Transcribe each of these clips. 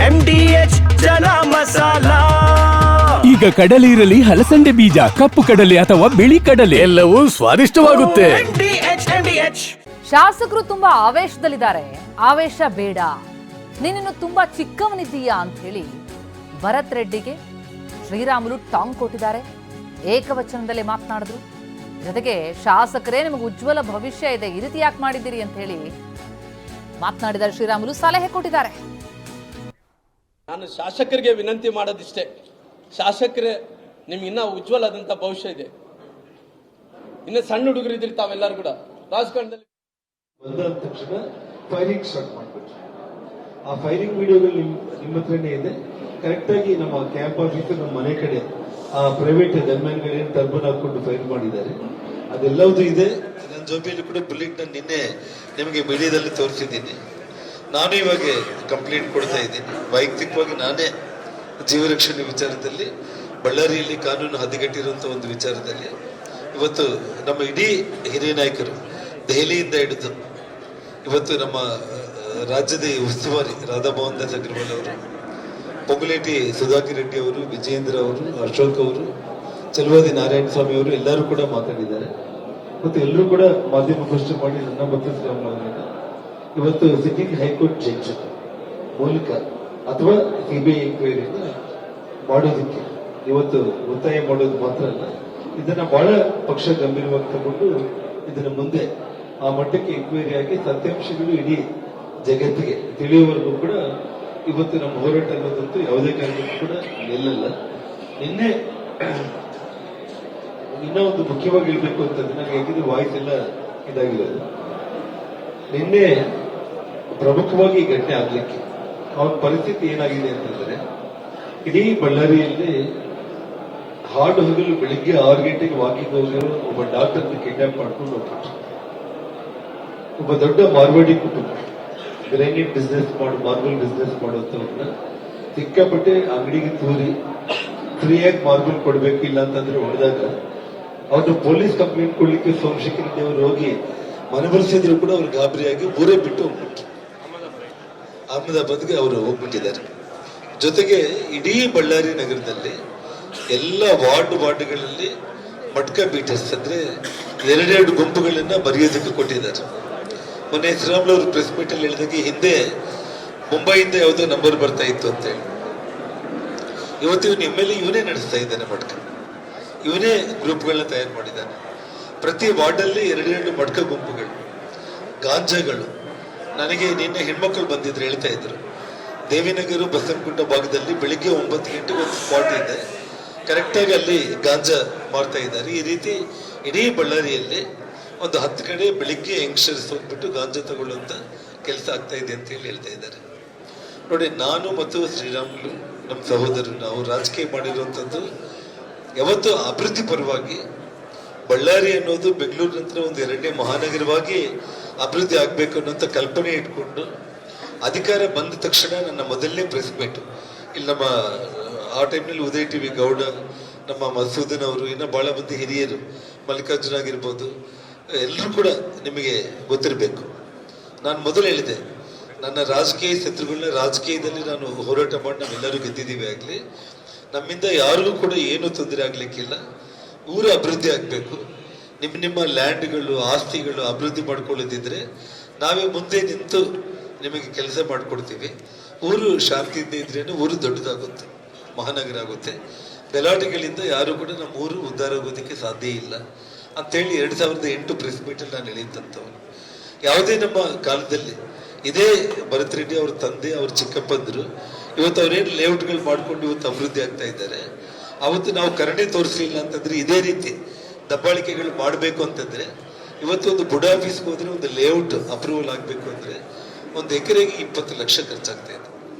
MDH chana masala. ಈಗ ಕಡಲೆ ಇರಲಿ, ಹಲಸಂಡೆ ಬೀಜ, ಕಪ್ಪು ಕಡಲೆ ಅಥವಾ ಬಿಳಿ ಕಡಲೆ, ಎಲ್ಲವೂ ಸ್ವಾದಿಷ್ಟವಾಗುತ್ತೆ. MDH. ಶಾಸಕರು ತುಂಬಾ ಆವೇಶದಲ್ಲಿದ್ದಾರೆ. ಆವೇಶ ಬೇಡ, ನೀನಿನ್ನು ತುಂಬಾ ಚಿಕ್ಕವನಿದ್ದೀಯಾ ಅಂತ ಹೇಳಿ ಭರತ್ ರೆಡ್ಡಿಗೆ ಶ್ರೀರಾಮುಲು ಟಾಂಗ್ ಕೊಟ್ಟಿದ್ದಾರೆ. ಏಕವಚನದಲ್ಲಿ ಮಾತನಾಡಿದ್ರು. ಜೊತೆಗೆ ಶಾಸಕರೇ ನಿಮಗೆ ಉಜ್ವಲ ಭವಿಷ್ಯ ಇದೆ, ಈ ರೀತಿ ಯಾಕೆ ಮಾಡಿದ್ದೀರಿ ಅಂತ ಹೇಳಿ ಮಾತನಾಡಿದ್ದಾರೆ. ಶ್ರೀರಾಮುಲು ಸಲಹೆ ಕೊಟ್ಟಿದ್ದಾರೆ. ನಾನು ಶಾಸಕರಿಗೆ ವಿನಂತಿ ಮಾಡೋದಿಷ್ಟೇ, ಶಾಸಕರೇ ನಿಮ್ಗೆ ಇನ್ನೂ ಉಜ್ವಲವಾದಂಥ ಭವಿಷ್ಯ ಇದೆ. ಇನ್ನು ಸಣ್ಣ ಹುಡುಗರಿದ್ರಿ ತಾವೆಲ್ಲರೂ ಕೂಡ ರಾಜಕಾರಣದಲ್ಲಿ ಬಂದ ತಕ್ಷಣ ಫೈರಿಂಗ್ ಸ್ಟಾರ್ಟ್ ಮಾಡ್ಬಿಟ್ರು. ಆ ಫೈರಿಂಗ್ ವಿಡಿಯೋಗಳು ನಿಮ್ಮ ಹತ್ರನೇ ಇದೆ. ಕರೆಕ್ಟ್ ಆಗಿ ನಮ್ಮ ಕ್ಯಾಂಪ್ ಆಫೀಸರ್ ನಮ್ಮ ಮನೆ ಕಡೆ ಆ ಪ್ರೈವೇಟ್ ಗನ್ಮ್ಯಾನ್ಗಳೇನು ಟರ್ಬನ್ ಹಾಕೊಂಡು ಫೈರ್ ಮಾಡಿದ್ದಾರೆ ಅದೆಲ್ಲವೂ ಇದೆ. ನನ್ನ ಜೋಬಿಯಲ್ಲಿ ಕೂಡ ಬುಲೆಟ್ ನಿನ್ನೆ ನಿಮಗೆ ಮೀಡಿಯಾದಲ್ಲಿ ತೋರಿಸಿದ್ದೀನಿ. ನಾನು ಇವಾಗ ಕಂಪ್ಲೇಂಟ್ ಕೊಡ್ತಾ ಇದ್ದೀನಿ. ವೈಯಕ್ತಿಕವಾಗಿ ನಾನೇ ಜೀವರಕ್ಷಣೆ ವಿಚಾರದಲ್ಲಿ ಬಳ್ಳಾರಿಯಲ್ಲಿ ಕಾನೂನು ಹದಗೆಟ್ಟಿರುವಂಥ ಒಂದು ವಿಚಾರದಲ್ಲಿ ಇವತ್ತು ನಮ್ಮ ಇಡೀ ಹಿರಿಯ ನಾಯಕರು ದೆಹಲಿಯಿಂದ ಹಿಡಿದು ಇವತ್ತು ನಮ್ಮ ರಾಜ್ಯದ ಉಸ್ತುವಾರಿ ರಾಧಾ ಮೋಹನ್ ದಾಸ್ ಅಗರ್ವಾಲ್ ಅವರು, ಪೊಂಗುಲೇಟಿ ಸುಧಾಕರ್ ರೆಡ್ಡಿ ಅವರು, ವಿಜಯೇಂದ್ರ ಅವರು, ಅಶೋಕ್ ಅವರು, ಚಲವಾದಿ ನಾರಾಯಣ ಸ್ವಾಮಿ ಅವರು ಎಲ್ಲರೂ ಕೂಡ ಮಾತಾಡಿದ್ದಾರೆ. ಮತ್ತು ಎಲ್ಲರೂ ಕೂಡ ಮಾಧ್ಯಮಗೋಷ್ಠಿ ಮಾಡಿ ನನ್ನ ಮತ್ತು ಶ್ರೀರಾಮುಲು ಇವತ್ತು ಸಿಟ್ಟಿಂಗ್ ಹೈಕೋರ್ಟ್ ಜಡ್ಜ್ ಮೂಲಕ ಅಥವಾ ಸಿಬಿಐ ಎಂಕ್ವೈರಿನ ಮಾಡೋದಕ್ಕೆ ಇವತ್ತು ಒತ್ತಾಯ ಮಾಡೋದು ಮಾತ್ರ ಅಲ್ಲ, ಇದನ್ನ ಬಹಳ ಪಕ್ಷ ಗಂಭೀರವಾಗಿ ತಗೊಂಡು ಇದನ್ನ ಮುಂದೆ ಆ ಮಟ್ಟಕ್ಕೆ ಎಂಕ್ವೈರಿ ಆಗಿ ಸತ್ಯಾಂಶಗಳು ಇಡೀ ಜಗತ್ತಿಗೆ ತಿಳಿಯುವವರೆಗೂ ಕೂಡ ಇವತ್ತು ನಮ್ಮ ಹೋರಾಟ ಅನ್ನೋದಂತೂ ಯಾವುದೇ ಕಾರಣಕ್ಕೂ ಕೂಡ ನಿಲ್ಲಲ್ಲ. ನಿನ್ನೆ ಇನ್ನೂ ಒಂದು ಮುಖ್ಯವಾಗಿ ಹೇಳ್ಬೇಕು ಅಂತಂದ್ರೆ ನನಗೆ ಹೇಗಿದ್ರೆ ವಾಯ್ಸ್ ಎಲ್ಲ ಇದಾಗಿರೋದು. ನಿನ್ನೆ ಪ್ರಮುಖವಾಗಿ ಈ ಘಟನೆ ಆಗ್ಲಿಕ್ಕೆ ಅವನ ಪರಿಸ್ಥಿತಿ ಏನಾಗಿದೆ ಅಂತಂದ್ರೆ, ಇಡೀ ಬಳ್ಳಾರಿಯಲ್ಲಿ ಹಾಡು ಹಗಲು ಬೆಳಿಗ್ಗೆ 6 ಗಂಟೆಗೆ ವಾಕಿಂಗ್ ಹೋಗಿರೋ ಒಬ್ಬ ಡಾಕ್ಟರ್ ಕಿಡ್ನಾಪ್ ಮಾಡ್ಕೊಂಡು ಹೋಗ್ಬಿಟ್ರು. ಒಬ್ಬ ದೊಡ್ಡ ಮಾರ್ವಾಡಿ ಕುಟುಂಬ ಗ್ರಾನೈಟ್ ಬಿಸ್ನೆಸ್ ಮಾರ್ಬಲ್ ಬಿಸ್ನೆಸ್ ಮಾಡುವಂತವ್ರನ್ನ ಸಿಕ್ಕಾಪಟ್ಟೆ ಅಂಗಡಿಗೆ ತೂರಿ ಫ್ರೀಯಾಗಿ ಮಾರ್ಬಲ್ ಕೊಡ್ಬೇಕು, ಇಲ್ಲ ಅಂತಂದ್ರೆ ಹೊಡೆದಾಗ ಅವ್ರನ್ನ ಪೊಲೀಸ್ ಕಂಪ್ಲೇಂಟ್ ಕೊಡ್ಲಿಕ್ಕೆ ಸೋಮಶೇಖರ್ ರೆಡ್ಡಿ ಅವರು ಹೋಗಿ ಮನವೊಲಿಸಿದ್ರು ಕೂಡ ಅವ್ರು ಗಾಬರಿಯಾಗಿ ಊರೇ ಬಿಟ್ಟು ಹೋಗ್ಬಿಟ್ರು. ಅಹಮದಾಬಾದ್ಗೆ ಅವರು ಹೋಗ್ಬಿಟ್ಟಿದ್ದಾರೆ. ಜೊತೆಗೆ ಇಡೀ ಬಳ್ಳಾರಿ ನಗರದಲ್ಲಿ ಎಲ್ಲ ವಾರ್ಡ್ಗಳಲ್ಲಿ ಮಟ್ಕಾ ಬೀಟರ್ಸ್ ಅಂದ್ರೆ 2 ಗುಂಪುಗಳನ್ನ ಬರೆಯೋದಕ್ಕೆ ಕೊಟ್ಟಿದ್ದಾರೆ. ಮೊನ್ನೆ ಶ್ರೀರಾಮುಲು ಅವರು ಪ್ರೆಸ್ ಮೀಟ್ ಅಲ್ಲಿ ಹೇಳಿದಾಗ ಹಿಂದೆ ಮುಂಬೈಯಿಂದ ಯಾವುದೋ ನಂಬರ್ ಬರ್ತಾ ಇತ್ತು ಅಂತ ಹೇಳಿ, ಇವತ್ತು ಇವನು MLA ಇವನೇ ನಡೆಸ್ತಾ ಇದ್ದಾನೆ ಮಟ್ಕ. ಇವನೇ ಗ್ರೂಪ್ಗಳನ್ನ ತಯಾರು ಮಾಡಿದ್ದಾನೆ. ಪ್ರತಿ ವಾರ್ಡಲ್ಲಿ 2 ಮಟ್ಕ ಗುಂಪುಗಳು, ಗಾಂಜಾಗಳು. ನನಗೆ ನಿನ್ನೆ ಹೆಣ್ಮಕ್ಳು ಬಂದಿದ್ರು, ಹೇಳ್ತಾ ಇದ್ರು ದೇವಿನಗರ ಬಸವನಗುಂಡ ಭಾಗದಲ್ಲಿ ಬೆಳಿಗ್ಗೆ 9 ಗಂಟೆಗೆ ಒಂದು ಸ್ಪಾಟ್ ಇದೆ, ಕರೆಕ್ಟಾಗಿ ಅಲ್ಲಿ ಗಾಂಜಾ ಮಾರ್ತಾ ಇದ್ದಾರೆ. ಈ ರೀತಿ ಇಡೀ ಬಳ್ಳಾರಿಯಲ್ಲಿ ಒಂದು 10 ಕಡೆ ಬೆಳಿಗ್ಗೆ ಯಂಗ್ಸ್ಟರ್ಸ್ ಹೋಗ್ಬಿಟ್ಟು ಗಾಂಜಾ ತಗೊಳ್ಳುವಂತ ಕೆಲಸ ಆಗ್ತಾ ಇದೆ ಅಂತ ಹೇಳಿ ಹೇಳ್ತಾ ಇದ್ದಾರೆ. ನೋಡಿ, ನಾನು ಮತ್ತು ಶ್ರೀರಾಮುಲು ನಮ್ಮ ಸಹೋದರರು ನಾವು ರಾಜಕೀಯ ಮಾಡಿರುವಂಥದ್ದು ಯಾವತ್ತು ಅಭಿವೃದ್ಧಿ ಪರವಾಗಿ. ಬಳ್ಳಾರಿ ಅನ್ನೋದು ಬೆಂಗಳೂರು ನಂತರ ಒಂದು 2ನೇ ಮಹಾನಗರವಾಗಿ ಅಭಿವೃದ್ಧಿ ಆಗ್ಬೇಕು ಅನ್ನೋಂಥ ಕಲ್ಪನೆ ಇಟ್ಕೊಂಡು ಅಧಿಕಾರ ಬಂದ ತಕ್ಷಣ ನನ್ನ ಮೊದಲನೇ ಪ್ರೆಸ್ ಮೀಟ್ ಇಲ್ಲಿ ನಮ್ಮ ಆ ಟೈಮ್ನಲ್ಲಿ ಉದಯ್ ಟಿವಿ ಗೌಡ, ನಮ್ಮ ಮಸೂದನ್ ಅವರು, ಇನ್ನು ಬಹಳ ಮಂದಿ ಹಿರಿಯರು, ಮಲ್ಲಿಕಾರ್ಜುನ ಆಗಿರ್ಬೋದು, ಎಲ್ಲರೂ ಕೂಡ ನಿಮಗೆ ಗೊತ್ತಿರಬೇಕು. ನಾನು ಮೊದಲು ಹೇಳಿದೆ, ನನ್ನ ರಾಜಕೀಯ ಶತ್ರುಗಳನ್ನ ರಾಜಕೀಯದಲ್ಲಿ ನಾನು ಹೋರಾಟ ಮಾಡಿ ನಾವೆಲ್ಲರೂ ಗೆದ್ದಿದ್ದೀವಿ ಆಗಲಿ, ನಮ್ಮಿಂದ ಯಾರಿಗೂ ಕೂಡ ಏನೂ ತೊಂದರೆ ಆಗ್ಲಿಕ್ಕಿಲ್ಲ. ಊರು ಅಭಿವೃದ್ಧಿ ಆಗಬೇಕು. ನಿಮ್ಮ ಲ್ಯಾಂಡ್ಗಳು, ಆಸ್ತಿಗಳು ಅಭಿವೃದ್ಧಿ ಮಾಡ್ಕೊಳ್ಳೋದಿದ್ರೆ ನಾವೇ ಮುಂದೆ ನಿಂತು ನಿಮಗೆ ಕೆಲಸ ಮಾಡಿಕೊಡ್ತೀವಿ. ಊರು ಶಾಂತಿಯಿಂದ ಇದ್ರೇನೆ ಊರು ದೊಡ್ಡದಾಗುತ್ತೆ, ಮಹಾನಗರ ಆಗುತ್ತೆ. ಗಲಾಟೆಗಳಿಂದ ಯಾರು ಕೂಡ ನಮ್ಮ ಊರು ಉದ್ಧಾರ ಆಗೋದಕ್ಕೆ ಸಾಧ್ಯ ಇಲ್ಲ ಅಂತೇಳಿ 2008 ಪ್ರೆಸ್ ಮೀಟಲ್ಲಿ ನಾನು ಹೇಳಿದ್ದಂಥವನು. ಯಾವುದೇ ನಮ್ಮ ಕಾಲದಲ್ಲಿ ಇದೇ ಭರತ್ ರೆಡ್ಡಿ ಅವ್ರ ತಂದೆ, ಅವ್ರ ಚಿಕ್ಕಪ್ಪಂದರು ಇವತ್ತು ಅವ್ರೇನು ಲೇಔಟ್ಗಳು ಮಾಡ್ಕೊಂಡು ಇವತ್ತು ಅಭಿವೃದ್ಧಿ ಆಗ್ತಾ ಇದ್ದಾರೆ. ಅವತ್ತು ನಾವು ಕರುಣೆ ತೋರಿಸಲಿಲ್ಲ ಅಂತಂದ್ರೆ, ಇದೇ ರೀತಿ ದಬ್ಬಾಳಿಕೆಗಳು ಮಾಡಬೇಕು ಅಂತಂದ್ರೆ, ಇವತ್ತು ಒಂದು ಬುಡ ಆಫೀಸ್ಗೆ ಹೋದ್ರೆ ಒಂದು ಲೇಔಟ್ ಅಪ್ರೂವಲ್ ಆಗಬೇಕು ಅಂದ್ರೆ 1 ಎಕರೆಗೆ 20 ಲಕ್ಷ ಖರ್ಚಾಗ್ತಾ ಇದೆ.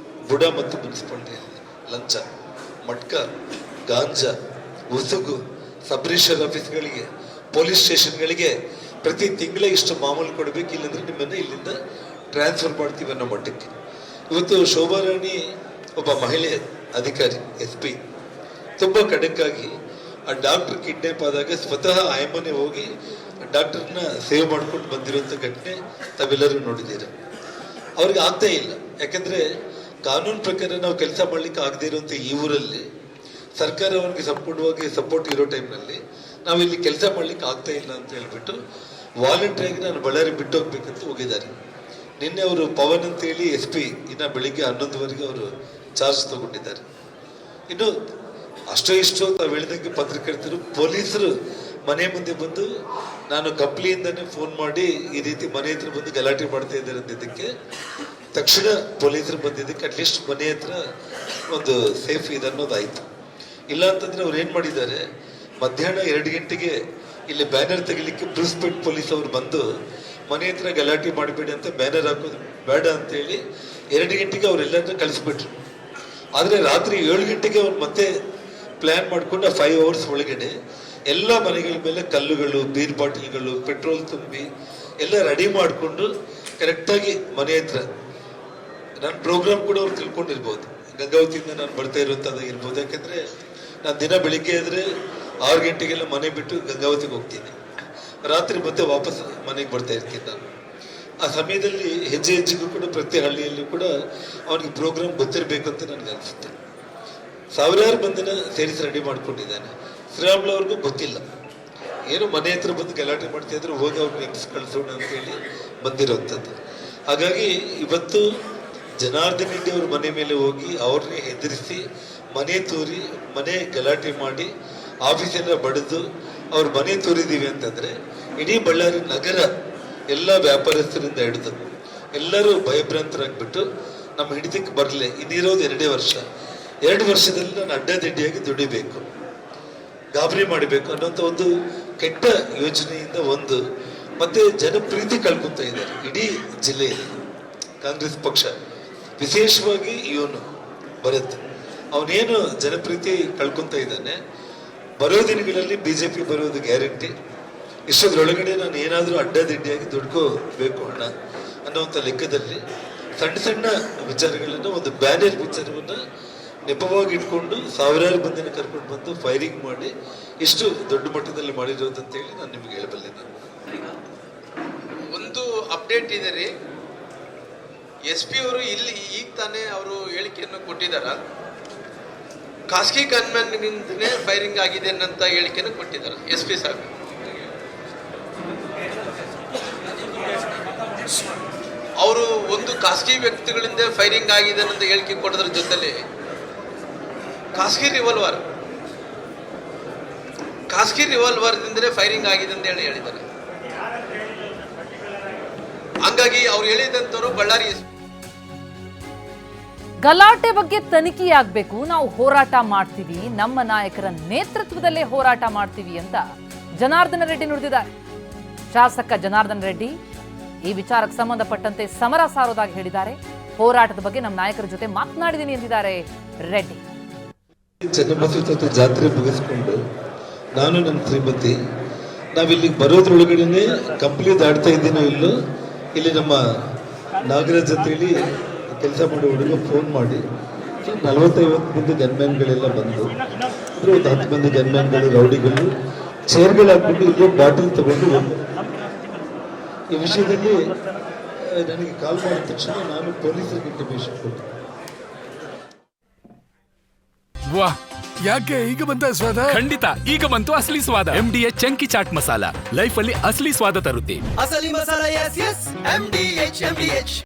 ಬುಡ ಮತ್ತು ಮುನ್ಸಿಪಾಲಿಟಿಯಲ್ಲಿ ಲಂಚ, ಮಟ್ಕ, ಗಾಂಜಾ, ಉಸುಗು, ಸಬ್ ರಿಜಿಸ್ಟರ್ ಆಫೀಸ್ಗಳಿಗೆ, ಪೊಲೀಸ್ ಸ್ಟೇಷನ್ಗಳಿಗೆ ಪ್ರತಿ ತಿಂಗಳೇ ಇಷ್ಟು ಮಾಮೂಲು ಕೊಡಬೇಕು, ಇಲ್ಲಂದ್ರೆ ನಿಮ್ಮನ್ನ ಇಲ್ಲಿಂದ ಟ್ರಾನ್ಸ್ಫರ್ ಮಾಡ್ತೀವಿ ಅನ್ನೋ ಮಟ್ಟಕ್ಕೆ. ಇವತ್ತು ಶೋಭಾರಾಣಿ ಒಬ್ಬ ಮಹಿಳೆ ಅಧಿಕಾರಿ SP ತುಂಬಾ ಖಡಕ್ಕಾಗಿ ಆ ಡಾಕ್ಟರ್ ಕಿಡ್ನಾಪ್ ಆದಾಗ ಸ್ವತಃ ಆಯಮ್ಮನೆ ಹೋಗಿ ಡಾಕ್ಟರ್ನ ಸೇವ್ ಮಾಡ್ಕೊಂಡು ಬಂದಿರುವಂತ ಘಟನೆ ತಾವೆಲ್ಲರೂ ನೋಡಿದ್ದೀರ. ಅವ್ರಿಗೆ ಆಗ್ತಾ ಇಲ್ಲ, ಯಾಕಂದ್ರೆ ಕಾನೂನು ಪ್ರಕಾರ ನಾವು ಕೆಲಸ ಮಾಡ್ಲಿಕ್ಕೆ ಆಗದೆ ಇರುವಂತ ಈ ಊರಲ್ಲಿ ಸರ್ಕಾರ ಅವ್ರಿಗೆ ಸಂಪೂರ್ಣವಾಗಿ ಸಪೋರ್ಟ್ ಇರೋ ಟೈಮ್ನಲ್ಲಿ ನಾವು ಇಲ್ಲಿ ಕೆಲಸ ಮಾಡ್ಲಿಕ್ಕೆ ಆಗ್ತಾ ಇಲ್ಲ ಅಂತ ಹೇಳ್ಬಿಟ್ಟು ವಾಲಂಟ್ರಿಯಾಗಿ ನಾನು ಬಳ್ಳಾರಿ ಬಿಟ್ಟು ಹೋಗ್ಬೇಕಂತ ಹೋಗಿದ್ದಾರೆ. ನಿನ್ನೆ ಅವರು ಪವನ್ ಅಂತೇಳಿ SP ಇನ್ನ ಬೆಳಿಗ್ಗೆ 11ವರೆಗೆ ಅವರು ಚಾರ್ಜ್ ತಗೊಂಡಿದ್ದಾರೆ. ಇನ್ನು ಅಷ್ಟೋ ಇಷ್ಟೋ ನಾವು ಹೇಳಿದಂಗೆ ಪತ್ರಕರ್ತರು ಪೊಲೀಸರು ಮನೆ ಮುಂದೆ ಬಂದು ನಾನು ಕಂಪ್ನಿಯಿಂದಾನೇ ಫೋನ್ ಮಾಡಿ ಈ ರೀತಿ ಮನೆ ಹತ್ರ ಬಂದು ಗಲಾಟೆ ಮಾಡ್ತಾ ಇದ್ದಾರೆ ಅಂದಿದ್ದಕ್ಕೆ ತಕ್ಷಣ ಪೊಲೀಸರು ಬಂದಿದ್ದಕ್ಕೆ ಅಟ್ಲೀಸ್ಟ್ ಮನೆ ಹತ್ರ ಒಂದು ಸೇಫ್ ಇದೆ ಅನ್ನೋದಾಯ್ತು. ಇಲ್ಲ ಅಂತಂದ್ರೆ ಅವ್ರು ಏನ್ ಮಾಡಿದ್ದಾರೆ, ಮಧ್ಯಾಹ್ನ 2 ಗಂಟೆಗೆ ಇಲ್ಲಿ ಬ್ಯಾನರ್ ತೆಗಿಲಿಕ್ಕೆ ಬ್ರೂಸ್ಪೇಟ್ ಪೊಲೀಸ್ ಅವ್ರು ಬಂದು ಮನೆ ಹತ್ರ ಗಲಾಟೆ ಮಾಡಬೇಡಿ ಅಂತ ಬ್ಯಾನರ್ ಹಾಕೋದು ಬೇಡ ಅಂತೇಳಿ 2 ಗಂಟೆಗೆ ಅವರೆಲ್ಲರನ್ನ ಕಳಿಸ್ಬಿಟ್ರು. ಆದ್ರೆ ರಾತ್ರಿ 7 ಗಂಟೆಗೆ ಅವ್ರು ಮತ್ತೆ ಪ್ಲಾನ್ ಮಾಡ್ಕೊಂಡು 5 ಅವರ್ಸ್ ಒಳಗಡೆ ಎಲ್ಲ ಮನೆಗಳ ಮೇಲೆ ಕಲ್ಲುಗಳು, ಬೀರ್ ಬಾಟಲ್ಗಳು, ಪೆಟ್ರೋಲ್ ತುಂಬಿ ಎಲ್ಲ ರೆಡಿ ಮಾಡಿಕೊಂಡು ಕರೆಕ್ಟಾಗಿ ಮನೆ ಹತ್ರ ನನ್ನ ಪ್ರೋಗ್ರಾಮ್ ಕೂಡ ಅವ್ರು ತಿಳ್ಕೊಂಡಿರ್ಬೋದು. ಗಂಗಾವತಿಯಿಂದ ನಾನು ಬರ್ತಾ ಇರುವಂಥದ್ದಾಗಿರ್ಬೋದು. ಯಾಕಂದ್ರೆ ನಾನು ದಿನ ಬೆಳಿಗ್ಗೆ ಎದ್ರೆ 6 ಗಂಟೆಗೆಲ್ಲ ಮನೆ ಬಿಟ್ಟು ಗಂಗಾವತಿಗೆ ಹೋಗ್ತೀನಿ, ರಾತ್ರಿ ಮತ್ತೆ ವಾಪಸ್ ಮನೆಗೆ ಬರ್ತಾ ಇರ್ತೀನಿ ನಾನು. ಆ ಸಮಯದಲ್ಲಿ ಹೆಜ್ಜೆ ಹೆಜ್ಜೆಗೂ ಕೂಡ ಪ್ರತಿ ಹಳ್ಳಿಯಲ್ಲೂ ಕೂಡ ಅವನಿಗೆ ಪ್ರೋಗ್ರಾಮ್ ಗೊತ್ತಿರಬೇಕು ಅಂತ ನನಗೆ ಅನಿಸುತ್ತೆ. ಸಾವಿರಾರು ಮಂದಿನ ಸೇರಿಸಿ ರೆಡಿ ಮಾಡ್ಕೊಂಡಿದ್ದಾನೆ. ಶ್ರೀರಾಮ್ಲು ಅವ್ರಿಗೂ ಗೊತ್ತಿಲ್ಲ, ಏನು ಮನೆ ಹತ್ರ ಬಂದು ಗಲಾಟೆ ಮಾಡ್ತಾ ಇದ್ರು, ಹೋಗಿ ಅವ್ರನ್ನ ಎಕ್ಸ್ ಕಳಿಸೋಣ ಅಂತೇಳಿ ಬಂದಿರೋಂಥದ್ದು. ಹಾಗಾಗಿ ಇವತ್ತು ಜನಾರ್ದನ್ ರೆಡ್ಡಿ ಅವ್ರ ಮನೆ ಮೇಲೆ ಹೋಗಿ ಅವ್ರನ್ನೇ ಹೆದರಿಸಿ ಮನೆ ತೂರಿ ಮನೆ ಗಲಾಟೆ ಮಾಡಿ ಆಫೀಸೆಲ್ಲ ಬಡಿದು ಅವ್ರ ಮನೆ ತೋರಿದೀವಿ ಅಂತಂದ್ರೆ ಇಡೀ ಬಳ್ಳಾರಿ ನಗರ ಎಲ್ಲ ವ್ಯಾಪಾರಸ್ಥರಿಂದ ಹಿಡಿದು ಎಲ್ಲರೂ ಭಯಭ್ರಾಂತರಾಗ್ಬಿಟ್ಟು ನಮ್ಮ ಹಿಡಿತಕ್ಕೆ ಬರಲಿ, ಇನ್ನಿರೋದು 2 ವರ್ಷ, 2 ವರ್ಷದಲ್ಲಿ ನಾನು ಅಡ್ಡದಿಡ್ಡಿಯಾಗಿ ದುಡಿಬೇಕು, ಗಾಬರಿ ಮಾಡಬೇಕು ಅನ್ನೋಂಥ ಒಂದು ಕೆಟ್ಟ ಯೋಜನೆಯಿಂದ ಒಂದು ಮತ್ತೆ ಜನಪ್ರೀತಿ ಕಳ್ಕೊತಾ ಇದ್ದಾರೆ ಇಡೀ ಜಿಲ್ಲೆಯಲ್ಲಿ. ಕಾಂಗ್ರೆಸ್ ಪಕ್ಷ ವಿಶೇಷವಾಗಿ ಇವನು ಭರತ್ ಅವನೇನು ಜನಪ್ರೀತಿ ಕಳ್ಕೊಂತ ಇದ್ದಾನೆ. ಬರೋ ದಿನಗಳಲ್ಲಿ BJP ಬರೋದು ಗ್ಯಾರಂಟಿ. ಇಷ್ಟೊಂದರೊಳಗಡೆ ನಾನು ಏನಾದರೂ ಅಡ್ಡದಿಡ್ಡಿಯಾಗಿ ದುಡ್ಕೋಬೇಕು ಹಣ ಅನ್ನೋಂಥ ಲೆಕ್ಕದಲ್ಲಿ ಸಣ್ಣ ಸಣ್ಣ ವಿಚಾರಗಳನ್ನು ಒಂದು ಬ್ಯಾನರ್ ವಿಚಾರವನ್ನ ನೆಪವಾಗಿ ಇಟ್ಕೊಂಡು ಸಾವಿರಾರು ಮಂದಿನ ಕರ್ಕೊಂಡು ಬಂದು ಫೈರಿಂಗ್ ಮಾಡಿ ಇಷ್ಟು ದೊಡ್ಡ ಮಟ್ಟದಲ್ಲಿ ಮಾಡಿರೋದಂತೇಳಿ ನಾನು ನಿಮ್ಗೆ ಹೇಳಬಲ್ಲೆ. ಒಂದು ಅಪ್ಡೇಟ್ ಇದೆ ರೀ, SP ಅವರು ಇಲ್ಲಿ ಈಗ ತಾನೇ ಅವರು ಹೇಳಿಕೆಯನ್ನು ಕೊಟ್ಟಿದ್ದಾರ, ಖಾಸಗಿ ಗನ್ಮ್ಯಾನ್ನಿಂದನೇ ಫೈರಿಂಗ್ ಆಗಿದೆ ಅನ್ನಂತ ಹೇಳಿಕೆಯನ್ನು ಕೊಟ್ಟಿದ್ದಾರೆ SP ಸಾಹೇಬ್. ಅವರು ಒಂದು ಖಾಸಗಿ ವ್ಯಕ್ತಿಗಳಿಂದ ಫೈರಿಂಗ್ ಆಗಿದೆ ಅಂತ ಹೇಳಿಕೆ ಕೊಡೋದ್ರ ಜೊತೆಲಿ ಖಾಸಗಿ ರಿವಾಲ್ವರ್ದಿಂದಲೇ ಫೈರಿಂಗ್ ಆಗಿದೆ ಅಂತ ಹೇಳಿದ್ದಾರೆ. ಹಂಗಾಗಿ ಅವ್ರು ಹೇಳಿದಂತವರು ಬಳ್ಳಾರಿ ಗಲಾಟೆ ಬಗ್ಗೆ ತನಿಖೆಯಾಗಬೇಕು, ನಾವು ಹೋರಾಟ ಮಾಡ್ತೀವಿ, ನಮ್ಮ ನಾಯಕರ ನೇತೃತ್ವದಲ್ಲೇ ಹೋರಾಟ ಮಾಡ್ತೀವಿ ಅಂತ ಜನಾರ್ದನ ರೆಡ್ಡಿ ನುಡಿದಿದ್ದಾರೆ. ಶಾಸಕ ಜನಾರ್ದನ ರೆಡ್ಡಿ ಈ ವಿಚಾರಕ್ಕೆ ಸಂಬಂಧಪಟ್ಟಂತೆ ಸಮರ ಸಾರೋದಾಗಿ ಹೇಳಿದ್ದಾರೆ. ಹೋರಾಟದ ಬಗ್ಗೆ ನಮ್ಮ ನಾಯಕರ ಜೊತೆ ಮಾತನಾಡಿದ್ದೀನಿ ಎಂದಿದ್ದಾರೆ ರೆಡ್ಡಿ. ಚನ್ನಬಸವೇಶ್ವರ ಜಾತ್ರೆ ಮುಗಿಸ್ಕೊಂಡು ನಾನು ನನ್ನ ಶ್ರೀಮತಿ ನಾವಿಲ್ಲಿಗೆ ಬರೋದ್ರೊಳಗಡೆನೆ ಕಂಪ್ನಿ ದಾಟ್ತಾ ಇದ್ದೀನೋ ಇಲ್ಲೋ, ಇಲ್ಲಿ ನಮ್ಮ ನಾಗರಾಜ್ ಅಂತೇಳಿ ಕೆಲಸ ಮಾಡೋ ಹುಡುಗ ಫೋನ್ ಮಾಡಿ 40-50 ಮಂದಿ ಗನ್ಮ್ಯಾನ್ಗಳೆಲ್ಲ ಬಂದು ಒಂದು 10 ಮಂದಿ ಗನ್ಮ್ಯಾನ್ಗಳು, ರೌಡಿಗಳು ಚೇರ್ಗಳು ಹಾಕೊಂಡು ಇಲ್ಲೋ ಬಾಟಲ್ ತಗೊಂಡು ಬಂದು ಈ ವಿಷಯದಲ್ಲಿ ನನಗೆ ಕಾಲ್ ಮಾಡಿದ ತಕ್ಷಣ ನಾನು ಪೊಲೀಸರಿಗೆ ಇಂಟಿಮೇಷನ್ ಕೊಟ್ಟೆ. ವಾ, ಯಾಕೆ ಈಗ ಬಂತ ಸ್ವಾದ? ಖಂಡಿತ ಈಗ ಬಂತು ಅಸಲಿ ಸ್ವಾದ. MDH chunky chaat masala life ಅಲ್ಲಿ ಅಸಲಿ ಸ್ವಾದ ತರುತ್ತೆ. ಅಸಲಿ ಮಸಾಲ, ಎಸ್ ಎಸ್ MDH.